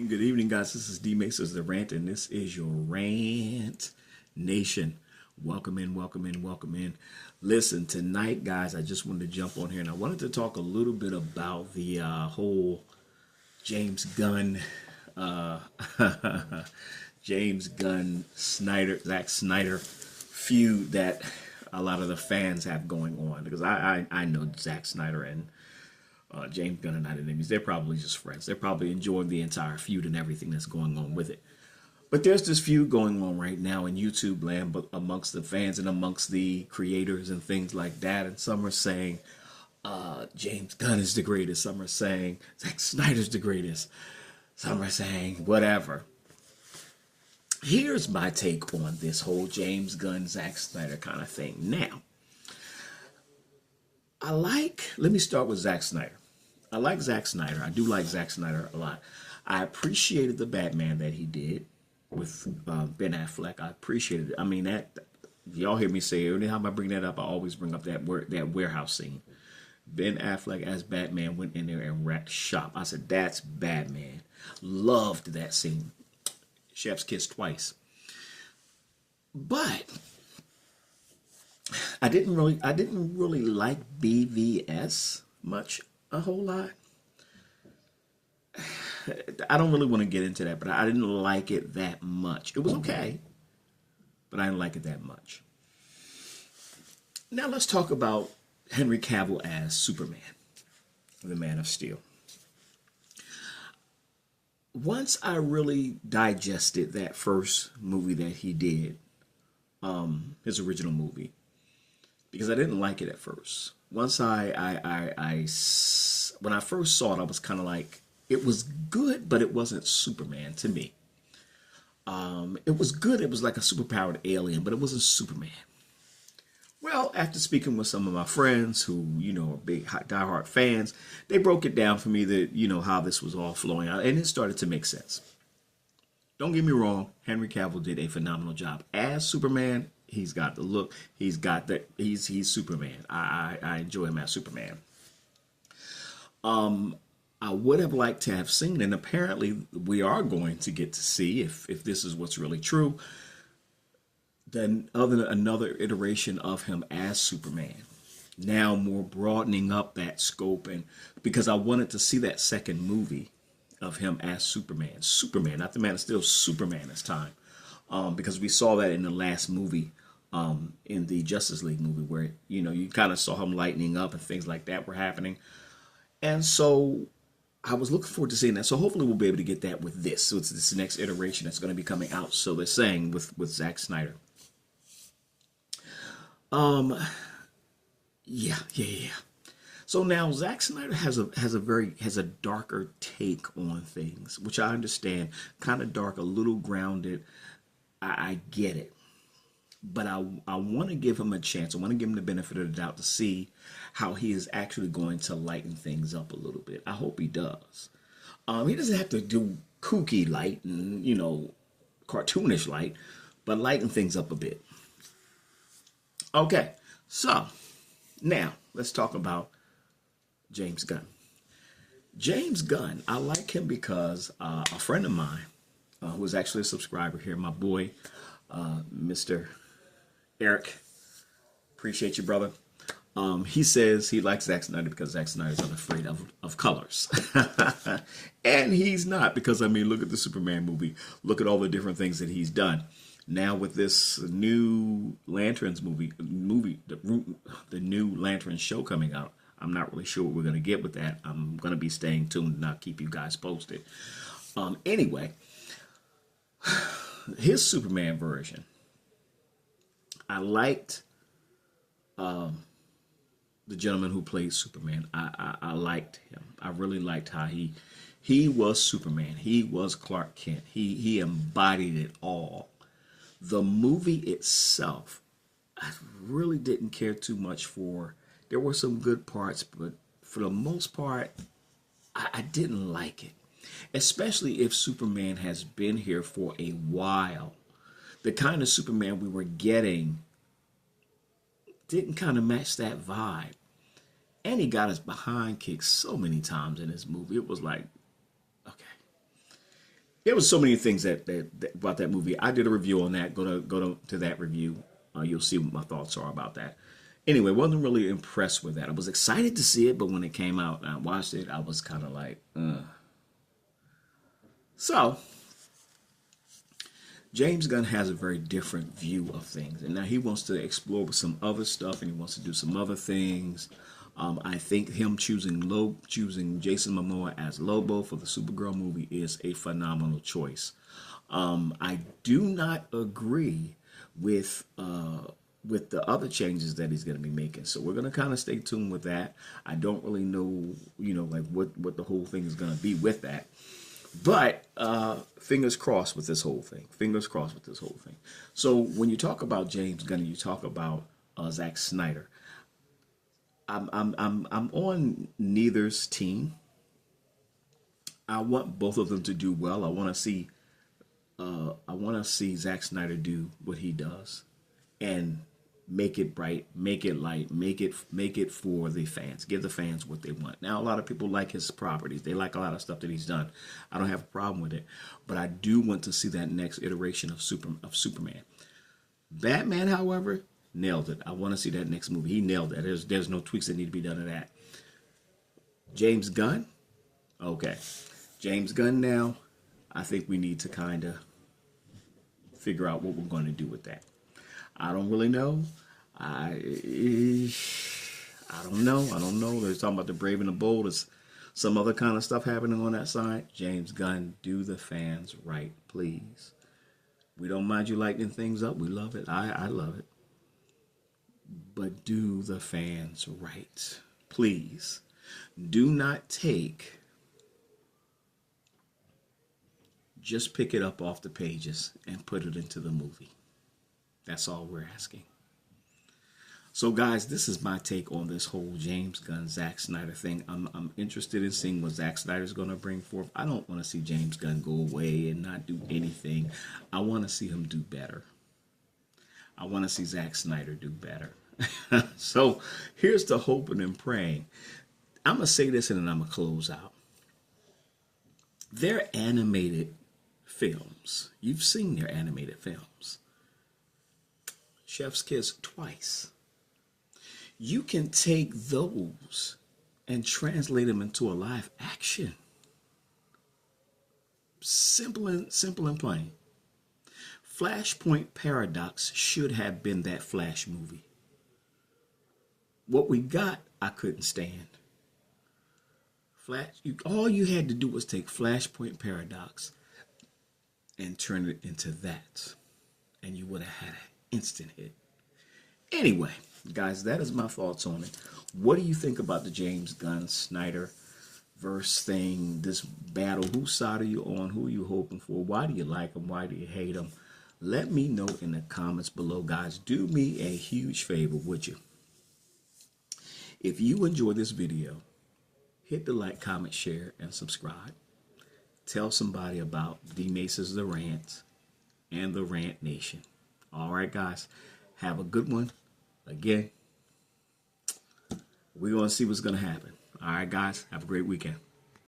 Good evening, guys. This is D Maces the Rant, and this is your Rant Nation. Welcome in, welcome in, welcome in. Listen, tonight, guys, I just wanted to jump on here and I wanted to talk a little bit about the whole James Gunn, uh, James Gunn, Zack Snyder feud that a lot of the fans have going on. Because I know Zack Snyder and James Gunn are not enemies. They're probably just friends. They're probably enjoying the entire feud and everything that's going on with it. But there's this feud going on right now in YouTube land, but amongst the fans and amongst the creators and things like that. And some are saying James Gunn is the greatest. Some are saying Zack Snyder's the greatest. Some are saying whatever. Here's my take on this whole James Gunn, Zack Snyder kind of thing. Now, let me start with Zack Snyder. I like Zack Snyder. I do like Zack Snyder a lot. I appreciated the Batman that he did with Ben Affleck. I appreciated it. I mean, that y'all hear me say every time I bring that up, I always bring up that warehouse scene. Ben Affleck as Batman went in there and wrecked shop. I said, that's Batman. Loved that scene. Chef's kiss twice. But I didn't really like BVS much, a whole lot. I don't really want to get into that, but I didn't like it that much. It was okay, but I didn't like it that much. Now let's talk about Henry Cavill as Superman, the Man of Steel. Once I really digested that first movie that he did, his original movie, because I didn't like it at first. Once when I first saw it, I was kind of like, it was good, but it wasn't Superman to me. It was good. It was like a superpowered alien, but it wasn't Superman. Well, after speaking with some of my friends who, are big diehard fans, they broke it down for me that, how this was all flowing out, and it started to make sense. Don't get me wrong, Henry Cavill did a phenomenal job as Superman. He's got the look. He's got that. He's Superman. I enjoy him as Superman. I would have liked to have seen, and apparently we are going to get to see if this is what's really true. Then another iteration of him as Superman. Now more broadening up that scope, and because I wanted to see that second movie of him as Superman. Superman, not the Man of Steel, Superman this time. Because we saw that in the last movie, in the Justice League movie, where, you kind of saw him lightening up and things like that were happening. And so I was looking forward to seeing that. So hopefully we'll be able to get that with this. So it's this next iteration that's going to be coming out. So they're saying with Zack Snyder. Yeah. So now Zack Snyder has a darker take on things, which I understand, kind of dark, a little grounded. I get it, but I want to give him a chance. I want to give him the benefit of the doubt to see how he is actually going to lighten things up a little bit. I hope he does. He doesn't have to do kooky light and cartoonish light, but lighten things up a bit. Okay, so now let's talk about James Gunn. James Gunn, I like him because a friend of mine, who is actually a subscriber here, my boy, Mr. Eric, appreciate you, brother. He says he likes Zack Snyder because Zack Snyder's unafraid of colors. And he's not, because, look at the Superman movie. Look at all the different things that he's done. Now with this new Lanterns movie, the new Lanterns show coming out, I'm not really sure what we're going to get with that. I'm going to be staying tuned and I'll keep you guys posted. Anyway, his Superman version, I liked the gentleman who played Superman. I liked him. I really liked how he was Superman. He was Clark Kent. He embodied it all. The movie itself, I really didn't care too much for. There were some good parts, but for the most part, I didn't like it. Especially if Superman has been here for a while. The kind of Superman we were getting didn't kind of match that vibe. And he got his behind kicked so many times in this movie. It was like, okay. there was so many things that about that movie. I did a review on that. To that review. You'll see what my thoughts are about that. Anyway, wasn't really impressed with that. I was excited to see it, but when it came out and I watched it, I was kind of like, ugh. So James Gunn has a very different view of things, and now he wants to explore with some other stuff, and he wants to do some other things. I think him choosing Jason Momoa as Lobo for the Supergirl movie is a phenomenal choice. I do not agree with the other changes that he's going to be making, so we're going to kind of stay tuned with that. I don't really know, like what the whole thing is going to be with that. But fingers crossed with this whole thing. Fingers crossed with this whole thing. So when you talk about James Gunn, you talk about Zack Snyder. I'm on neither's team. I want both of them to do well. I want to see Zack Snyder do what he does, and make it bright, make it light, make it for the fans. Give the fans what they want. Now, a lot of people like his properties. They like a lot of stuff that he's done. I don't have a problem with it, but I do want to see that next iteration of Superman. Batman, however, nailed it. I want to see that next movie. He nailed it. There's no tweaks that need to be done to that. James Gunn, okay. James Gunn now, I think we need to kind of figure out what we're going to do with that. I don't really know. I don't know. I don't know. They're talking about the Brave and the Bold. There's some other kind of stuff happening on that side. James Gunn, do the fans right, please. We don't mind you lighting things up. We love it. I love it. But do the fans right, please. Do not just pick it up off the pages and put it into the movie. That's all we're asking. So, guys, this is my take on this whole James Gunn, Zack Snyder thing. I'm interested in seeing what Zack Snyder's going to bring forth. I don't want to see James Gunn go away and not do anything. I want to see him do better. I want to see Zack Snyder do better. So, here's the hoping and praying. I'm going to say this and then I'm going to close out. They're animated films. You've seen their animated films. Chef's Kiss twice. You can take those and translate them into a live action. Simple and plain. Flashpoint Paradox should have been that Flash movie. What we got, I couldn't stand. All you had to do was take Flashpoint Paradox and turn it into that, and you would have had an instant hit. Anyway, guys, that is my thoughts on it. What do you think about the James Gunn Snyder verse thing, this battle? Whose side are you on? Who are you hoping for? Why do you like them? Why do you hate them? Let me know in the comments below, guys. Do me a huge favor, would you? If you enjoy this video, hit the like, comment, share, and subscribe. Tell somebody about D Mace's The Rant and the Rant Nation. All right, guys. Have a good one. Again, we're going to see what's going to happen. All right, guys. Have a great weekend.